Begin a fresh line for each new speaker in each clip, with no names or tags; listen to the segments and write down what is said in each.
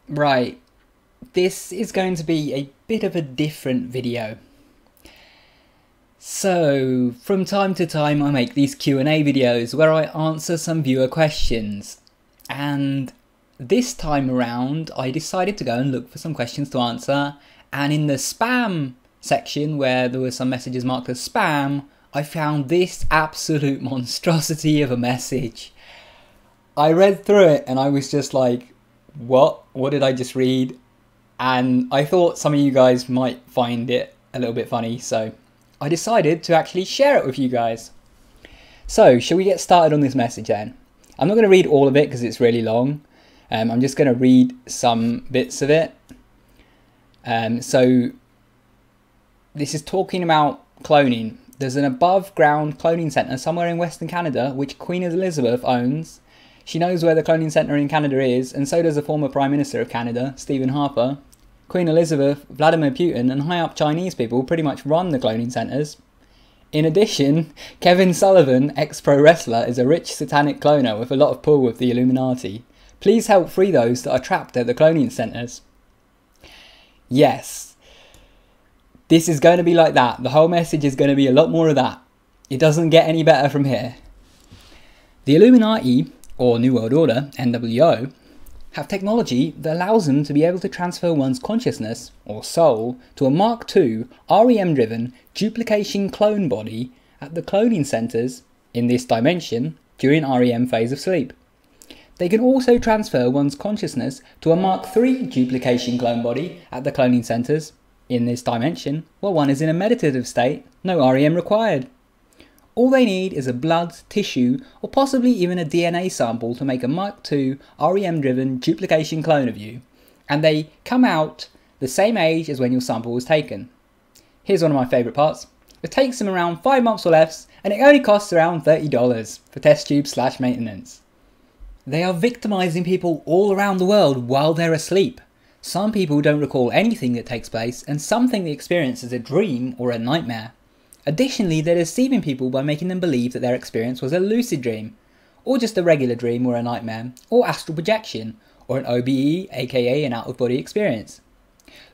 Right, this is going to be a bit of a different video. So, from time to time I make these Q&A videos where I answer some viewer questions. And this time around I decided to go and look for some questions to answer, and in the spam section where there were some messages marked as spam, I found this absolute monstrosity of a message. I read through it and I was just like, what did I just read? And I thought some of you guys might find it a little bit funny, so I decided to actually share it with you guys. So, shall we get started on this message then? I'm not going to read all of it because it's really long. I'm just going to read some bits of it. So, this is talking about cloning. There's an above ground cloning centre somewhere in Western Canada which Queen Elizabeth owns. She knows where the cloning centre in Canada is, and so does the former Prime Minister of Canada, Stephen Harper. Queen Elizabeth, Vladimir Putin and high up Chinese people pretty much run the cloning centres. In addition, Kevin Sullivan, ex-pro wrestler, is a rich satanic cloner with a lot of pull with the Illuminati. Please help free those that are trapped at the cloning centres. Yes, this is going to be like that. The whole message is going to be a lot more of that. It doesn't get any better from here. The Illuminati, or New World Order, NWO, have technology that allows them to be able to transfer one's consciousness, or soul, to a Mark II REM-driven duplication clone body at the cloning centres in this dimension during REM phase of sleep. They can also transfer one's consciousness to a Mark III duplication clone body at the cloning centres in this dimension while one is in a meditative state, no REM required. All they need is a blood, tissue, or possibly even a DNA sample to make a Mark II REM-driven duplication clone of you, and they come out the same age as when your sample was taken. Here's one of my favourite parts. It takes them around 5 months or less, and it only costs around $30 for test tube / maintenance. They are victimising people all around the world while they're asleep. Some people don't recall anything that takes place, and some think the experience is a dream or a nightmare. Additionally, they're deceiving people by making them believe that their experience was a lucid dream, or just a regular dream or a nightmare, or astral projection, or an OBE, aka an out-of-body experience.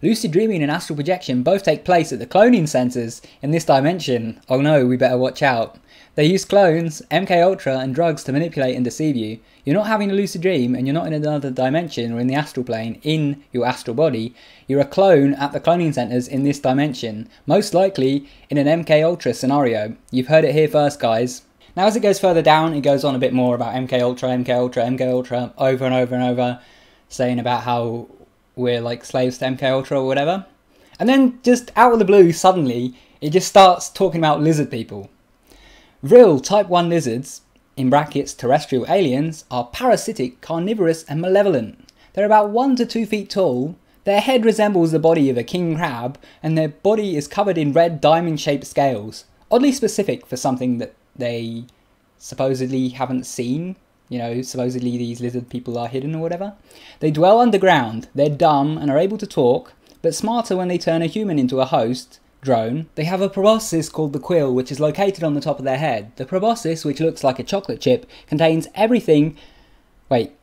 Lucid dreaming and astral projection both take place at the cloning centres in this dimension. Oh no, we better watch out. They use clones, MK Ultra and drugs to manipulate and deceive you. You're not having a lucid dream and you're not in another dimension or in the astral plane in your astral body. You're a clone at the cloning centres in this dimension, most likely in an MK Ultra scenario. You've heard it here first, guys. Now as it goes further down, it goes on a bit more about MK Ultra, MK Ultra, MK Ultra, over and over and over, saying about how we're like slaves to MK Ultra or whatever. And then just out of the blue, suddenly, it just starts talking about lizard people. Real type 1 lizards, in brackets terrestrial aliens, are parasitic, carnivorous and malevolent. They're about 1 to 2 feet tall, their head resembles the body of a king crab, and their body is covered in red diamond-shaped scales. Oddly specific for something that they supposedly haven't seen. You know, supposedly these lizard people are hidden or whatever. They dwell underground, they're dumb and are able to talk, but smarter when they turn a human into a host, drone. They have a proboscis called the quill, which is located on the top of their head. The proboscis, which looks like a chocolate chip, contains everything...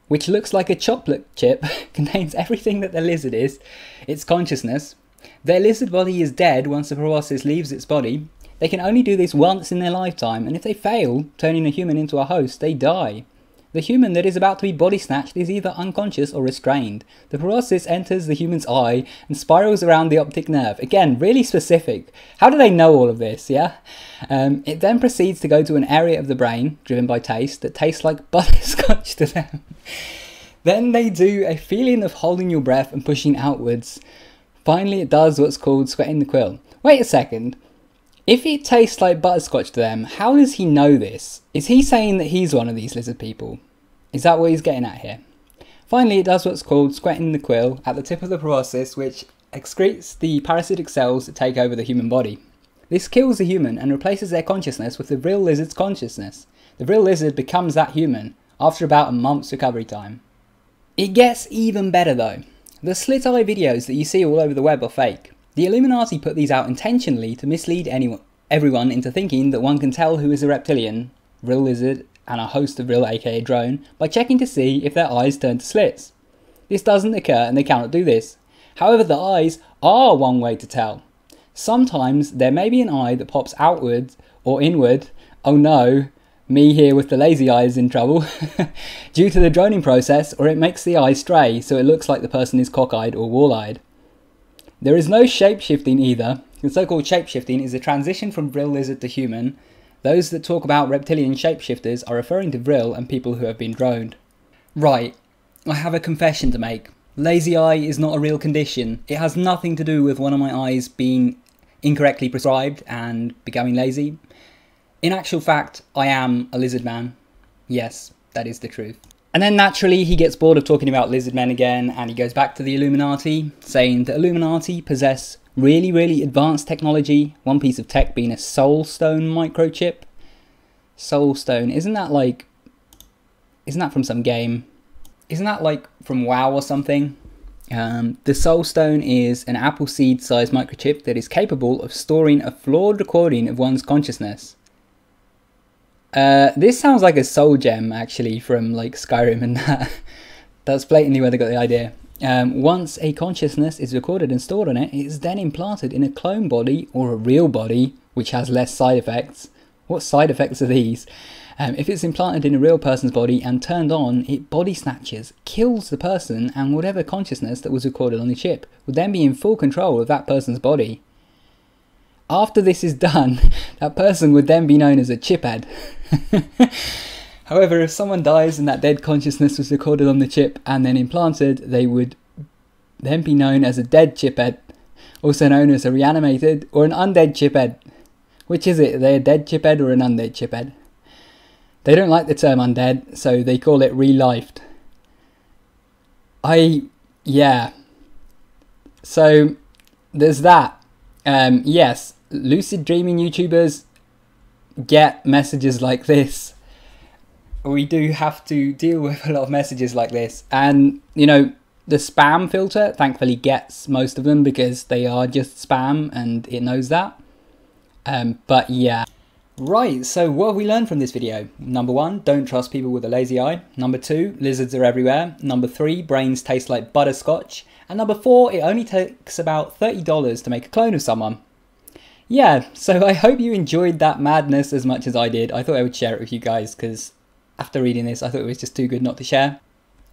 which looks like a chocolate chip, contains everything that the lizard is, its consciousness. Their lizard body is dead once the proboscis leaves its body. They can only do this once in their lifetime, and if they fail, turning a human into a host, they die. The human that is about to be body snatched is either unconscious or restrained. The proboscis enters the human's eye and spirals around the optic nerve. Again, really specific. How do they know all of this, yeah? It then proceeds to go to an area of the brain, driven by taste, that tastes like butterscotch to them. Then they do a feeling of holding your breath and pushing outwards. Finally, it does what's called sweating the quill. Wait a second. If it tastes like butterscotch to them, how does he know this? Is he saying that he's one of these lizard people? Is that what he's getting at here? Finally, it does what's called sweating the quill at the tip of the proboscis, which excretes the parasitic cells that take over the human body. This kills the human and replaces their consciousness with the real lizard's consciousness. The real lizard becomes that human after about a month's recovery time. It gets even better though. The slit eye videos that you see all over the web are fake. The Illuminati put these out intentionally to mislead everyone into thinking that one can tell who is a reptilian, real lizard, and a host of real aka drone by checking to see if their eyes turn to slits. This doesn't occur and they cannot do this. However, the eyes are one way to tell. Sometimes there may be an eye that pops outward or inward. Oh no, me here with the lazy eye is in trouble. Due to the droning process, or it makes the eye stray so it looks like the person is cockeyed or wall-eyed. There is no shape-shifting either. The so-called shape-shifting is a transition from Vril lizard to human. Those that talk about reptilian shapeshifters are referring to Vril and people who have been droned. Right, I have a confession to make. Lazy eye is not a real condition. It has nothing to do with one of my eyes being incorrectly prescribed and becoming lazy. In actual fact, I am a lizard man. Yes, that is the truth. And then naturally he gets bored of talking about lizard men again and he goes back to the Illuminati, saying the Illuminati possess really advanced technology, one piece of tech being a Soulstone microchip. Soulstone, isn't that from some game? Isn't that like from WoW or something? The Soulstone is an apple seed sized microchip that is capable of storing a flawed recording of one's consciousness. This sounds like a soul gem actually from like Skyrim and that. That's blatantly where they got the idea. Once a consciousness is recorded and stored on it, it is then implanted in a clone body or a real body, which has less side effects. What side effects are these? If it's implanted in a real person's body and turned on, it body snatches, kills the person, and whatever consciousness that was recorded on the chip would then be in full control of that person's body. After this is done, that person would then be known as a chiphead. However, if someone dies and that dead consciousness was recorded on the chip and then implanted, they would then be known as a dead chiphead, also known as a reanimated or an undead chiphead. Which is it? Are they a dead chiphead or an undead chiphead? They don't like the term undead, so they call it relifed. Yeah. So, there's that. Yes, lucid dreaming YouTubers get messages like this. We do have to deal with a lot of messages like this. And, you know, the spam filter thankfully gets most of them because they are just spam and it knows that. But yeah. Right, so what have we learned from this video? Number 1, don't trust people with a lazy eye. Number 2, lizards are everywhere. Number 3, brains taste like butterscotch. And number 4, it only takes about $30 to make a clone of someone. Yeah, so I hope you enjoyed that madness as much as I did. I thought I would share it with you guys because after reading this, I thought it was just too good not to share.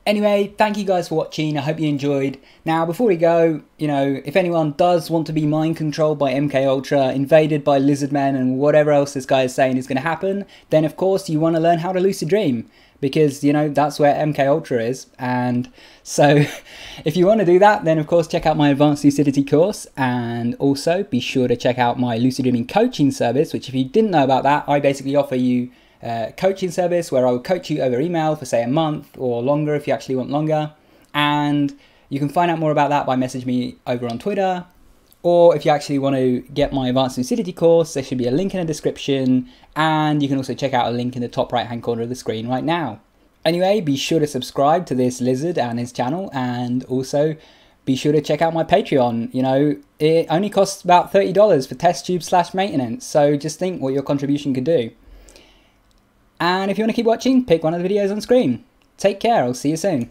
Anyway, thank you guys for watching. I hope you enjoyed. Now, before we go, you know, if anyone does want to be mind controlled by MK Ultra, invaded by lizard men and whatever else this guy is saying is going to happen, then of course you want to learn how to lucid dream because, you know, that's where MK Ultra is. And so if you want to do that, then of course check out my advanced lucidity course, and also be sure to check out my lucid dreaming coaching service, which if you didn't know about that, I basically offer you coaching service where I will coach you over email for say a month or longer if you actually want longer. And you can find out more about that by messaging me over on Twitter, or if you actually want to get my advanced lucidity course, there should be a link in the description, and you can also check out a link in the top right hand corner of the screen right now. Anyway, be sure to subscribe to this lizard and his channel, and also be sure to check out my Patreon. You know, it only costs about $30 for test tube / maintenance, so just think what your contribution could do. And if you want to keep watching, pick one of the videos on screen. Take care, I'll see you soon.